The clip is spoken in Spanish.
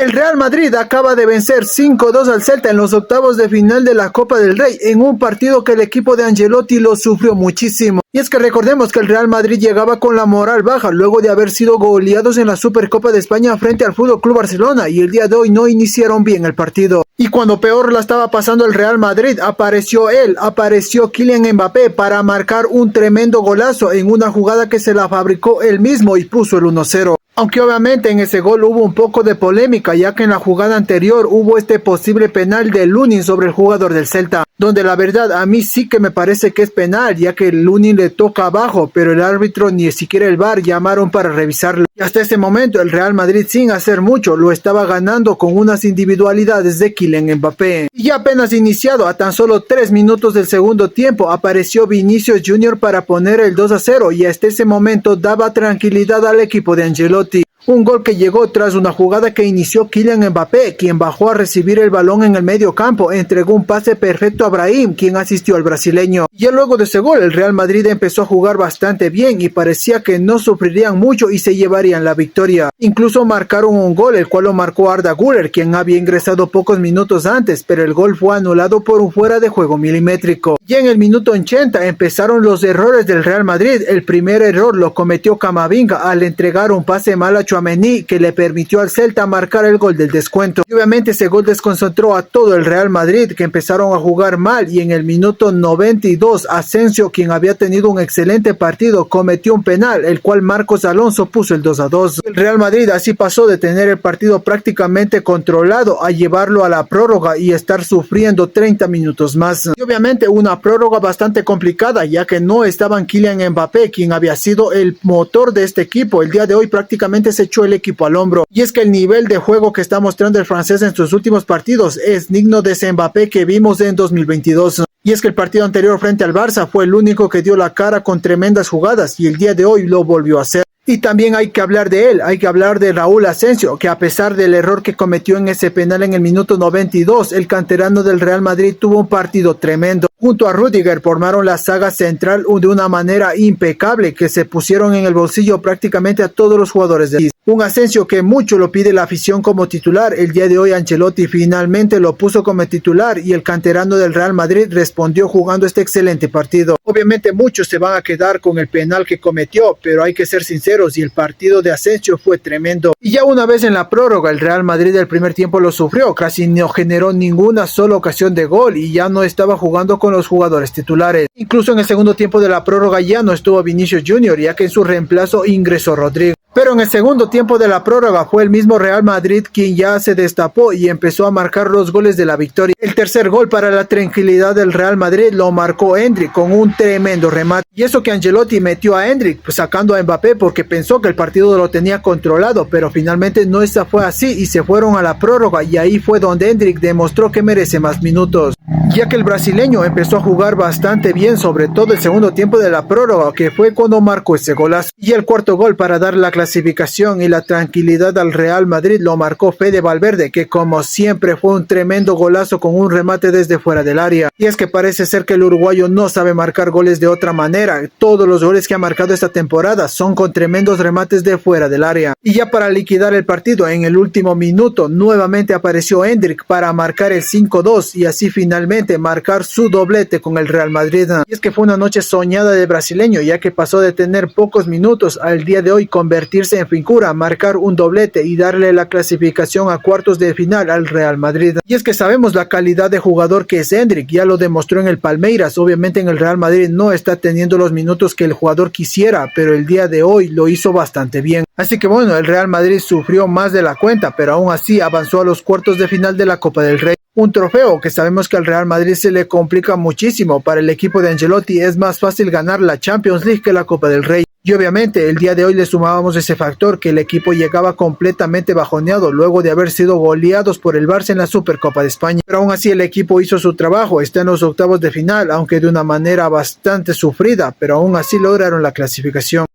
El Real Madrid acaba de vencer 5-2 al Celta en los octavos de final de la Copa del Rey, en un partido que el equipo de Ancelotti lo sufrió muchísimo. Y es que recordemos que el Real Madrid llegaba con la moral baja luego de haber sido goleados en la Supercopa de España frente al FC Barcelona, y el día de hoy no iniciaron bien el partido. Y cuando peor la estaba pasando el Real Madrid, apareció Kylian Mbappé para marcar un tremendo golazo en una jugada que se la fabricó él mismo y puso el 1-0. Aunque obviamente en ese gol hubo un poco de polémica, ya que en la jugada anterior hubo este posible penal de Lunin sobre el jugador del Celta, donde la verdad a mí sí que me parece que es penal, ya que Lunin le toca abajo, pero el árbitro ni siquiera el VAR llamaron para revisarlo. Y hasta ese momento el Real Madrid, sin hacer mucho, lo estaba ganando con unas individualidades de Kylian Mbappé. Y ya apenas iniciado, a tan solo 3 minutos del segundo tiempo, apareció Vinicius Jr. para poner el 2-0, y hasta ese momento daba tranquilidad al equipo de Ancelotti. Un gol que llegó tras una jugada que inició Kylian Mbappé, quien bajó a recibir el balón en el medio campo, entregó un pase perfecto a Brahim, quien asistió al brasileño. Ya luego de ese gol, el Real Madrid empezó a jugar bastante bien y parecía que no sufrirían mucho y se llevarían la victoria. Incluso marcaron un gol, el cual lo marcó Arda Güler, quien había ingresado pocos minutos antes, pero el gol fue anulado por un fuera de juego milimétrico. Ya en el minuto 80 empezaron los errores del Real Madrid. El primer error lo cometió Camavinga al entregar un pase mal a Tchouaméni, que le permitió al Celta marcar el gol del descuento. Y obviamente ese gol desconcentró a todo el Real Madrid, que empezaron a jugar mal, y en el minuto 92 Asensio, quien había tenido un excelente partido, cometió un penal, el cual Marcos Alonso puso el 2-2. El Real Madrid así pasó de tener el partido prácticamente controlado a llevarlo a la prórroga y estar sufriendo 30 minutos más. Y obviamente una prórroga bastante complicada, ya que no estaban Kylian Mbappé, quien había sido el motor de este equipo. El día de hoy prácticamente se echó el equipo al hombro, y es que el nivel de juego que está mostrando el francés en sus últimos partidos es digno de ese Mbappé que vimos en 2022. Y es que el partido anterior frente al Barça fue el único que dio la cara con tremendas jugadas, y el día de hoy lo volvió a hacer. Y también hay que hablar de él, hay que hablar de Raúl Asensio, que a pesar del error que cometió en ese penal en el minuto 92, el canterano del Real Madrid tuvo un partido tremendo. Junto a Rüdiger formaron la saga central de una manera impecable, que se pusieron en el bolsillo prácticamente a todos los jugadores de París. Un Asensio que mucho lo pide la afición como titular. El día de hoy Ancelotti finalmente lo puso como titular, y el canterano del Real Madrid respondió jugando este excelente partido. Obviamente muchos se van a quedar con el penal que cometió, pero hay que ser sinceros, y el partido de Asensio fue tremendo. Y ya una vez en la prórroga, el Real Madrid del primer tiempo lo sufrió, casi no generó ninguna sola ocasión de gol y ya no estaba jugando con los jugadores titulares. Incluso en el segundo tiempo de la prórroga ya no estuvo Vinicius Jr., ya que en su reemplazo ingresó Rodrigo. Pero en el segundo tiempo de la prórroga fue el mismo Real Madrid quien ya se destapó y empezó a marcar los goles de la victoria. El tercer gol para la tranquilidad del Real Madrid lo marcó Endrick con un tremendo remate. Y eso que Ancelotti metió a Endrick, pues sacando a Mbappé porque pensó que el partido lo tenía controlado, pero finalmente no fue así y se fueron a la prórroga, y ahí fue donde Endrick demostró que merece más minutos, ya que el brasileño empezó a jugar bastante bien, sobre todo el segundo tiempo de la prórroga, que fue cuando marcó ese golazo. Y el cuarto gol para dar la clasificación y la tranquilidad al Real Madrid lo marcó Fede Valverde, que como siempre fue un tremendo golazo con un remate desde fuera del área. Y es que parece ser que el uruguayo no sabe marcar goles de otra manera. Todos los goles que ha marcado esta temporada son con tremendos remates de fuera del área. Y ya para liquidar el partido, en el último minuto nuevamente apareció Endrick para marcar el 5-2 y así finalmente marcar su doblete con el Real Madrid. Y es que fue una noche soñada del brasileño, ya que pasó de tener pocos minutos al día de hoy convertirse en figura, marcar un doblete y darle la clasificación a cuartos de final al Real Madrid. Y es que sabemos la calidad de jugador que es Endrick, ya lo demostró en el Palmeiras. Obviamente en el Real Madrid no está teniendo los minutos que el jugador quisiera, pero el día de hoy lo hizo bastante bien. Así que bueno, el Real Madrid sufrió más de la cuenta, pero aún así avanzó a los cuartos de final de la Copa del Rey. Un trofeo que sabemos que al Real Madrid se le complica muchísimo. Para el equipo de Ancelotti es más fácil ganar la Champions League que la Copa del Rey. Y obviamente el día de hoy le sumábamos ese factor que el equipo llegaba completamente bajoneado luego de haber sido goleados por el Barça en la Supercopa de España. Pero aún así el equipo hizo su trabajo, está en los octavos de final, aunque de una manera bastante sufrida, pero aún así lograron la clasificación.